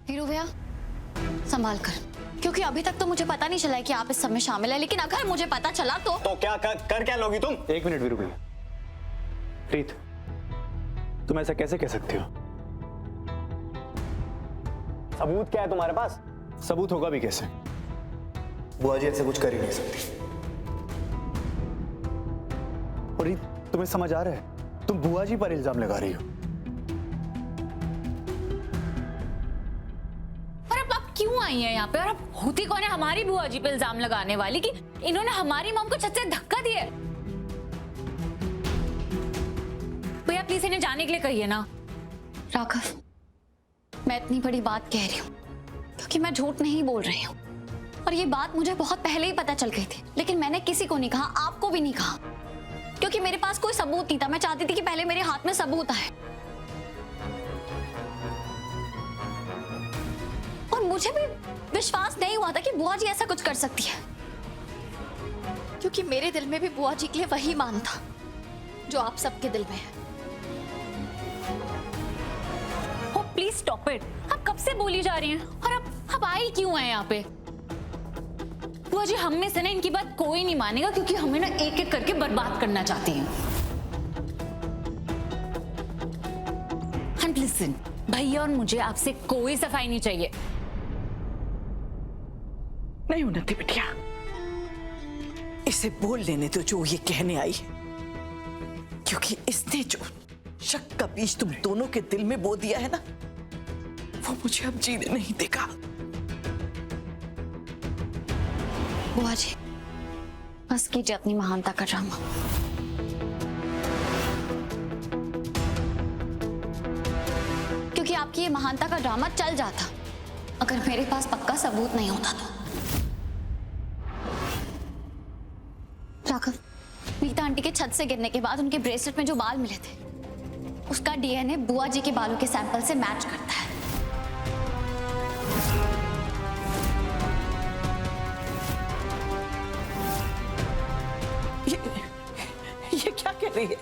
वीरू भैया संभाल कर, क्योंकि अभी तक तो मुझे पता नहीं चला है कि आप इस सब में शामिल है, लेकिन अगर मुझे पता चला तो क्या कर क्या लोगी तुम? एक मिनट वीरू भैया। प्रीत, तुम ऐसा कैसे कह सकते हो? सबूत क्या है तुम्हारे पास? सबूत होगा भी कैसे? बुआ जी ऐसे कुछ कर ही नहीं सकती। और तुम्हें समझ आ रहा है? तुम बुआ जी पर इल्जाम लगा रही हो। और अब आप क्यों आई हैं यहाँ पे? और अब होती कौन है हमारी बुआ जी पे इल्जाम लगाने वाली कि इन्होंने हमारी मॉम को छत से धक्का दिया? भैया प्लीज इन्हें जाने के लिए कहिए ना। राघव, मैं इतनी बड़ी बात कह रही हूँ क्योंकि मैं झूठ नहीं बोल रही हूँ, और ये बात मुझे बहुत पहले ही पता चल गई थी, लेकिन मैंने किसी को नहीं कहा, आपको भी नहीं कहा, क्योंकि मेरे पास कोई सबूत नहीं था। मैं चाहती थी कि पहले मेरे हाथ में सबूत आए, और मुझे भी विश्वास नहीं हुआ था कि बुआ जी ऐसा कुछ कर सकती है, क्योंकि मेरे दिल में भी बुआ जी के लिए वही मान था जो आप सबके दिल में है। Please stop it. आप कब से बोली जा रही हैं? और अब आई क्यों है यहाँ पे? बुआ जी हम में से ना इनकी बात कोई नहीं मानेगा, क्योंकि हमें ना एक एक करके बर्बाद करना चाहती हैं। एंड लिसन, भैया और मुझे आपसे कोई सफाई नहीं चाहिए। नहीं उन्नति बिटिया, इसे बोल लेने दो जो ये कहने आई है, क्योंकि इसने जो शक का बीज तुम दोनों के दिल में बो दिया है ना, वो मुझे अब जीने नहीं देगा। बुआ जी बस कीजिए अपनी महानता का ड्रामा। क्योंकि आपकी ये महानता का ड्रामा चल जाता अगर मेरे पास पक्का सबूत नहीं होता तो। राघव, मीता आंटी के छत से गिरने के बाद उनके ब्रेसलेट में जो बाल मिले थे, उसका डीएनए बुआ जी के बालों के सैंपल से मैच करता है। ये क्या कह रही है?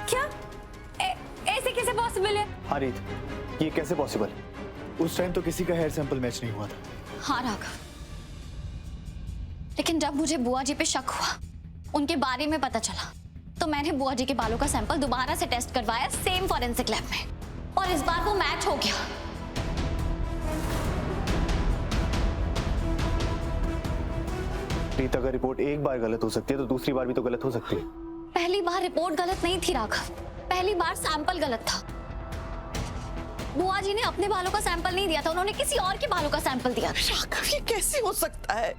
क्या ऐसे कैसे पॉसिबल है? हाँ रीत, ये कैसे पॉसिबल? उस टाइम तो किसी का हेयर सैंपल मैच नहीं हुआ था। हाँ राघव, लेकिन जब मुझे बुआ जी पे शक हुआ, उनके बारे में पता चला, तो मैंने बुआ जी के बालों का सैंपल दोबारा से टेस्ट करवाया सेम फॉरेंसिक लैब में, और इस बार वो मैच हो गया। प्रीत, अगर रिपोर्ट एक बार गलत हो सकती है तो दूसरी बार भी तो गलत हो सकती है। पहली बार रिपोर्ट गलत नहीं थी राघव, पहली बार सैंपल गलत था। बुआ जी ने अपने बालों का सैंपल नहीं दिया था, उन्होंने किसी और के बालों का सैंपल दिया था। राघव, ये कैसे हो सकता है?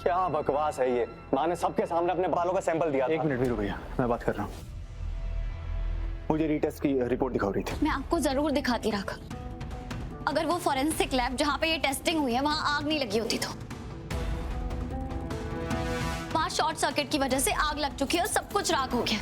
क्या बकवास है ये? माँ ने सबके सामने अपने बालों का सैंपल दिया था। एक मिनट वीरू भैया, मैं बात कर रहा हूँ। मुझे रीटेस्ट की रिपोर्ट दिखा रही थी। मैं आपको जरूर दिखाती राघव, अगर वो फॉरेंसिक लैब जहाँ पे ये टेस्टिंग हुई है वहां आग नहीं लगी होती तो। वहां शॉर्ट सर्किट की वजह से आग लग चुकी है और सब कुछ राख हो गया।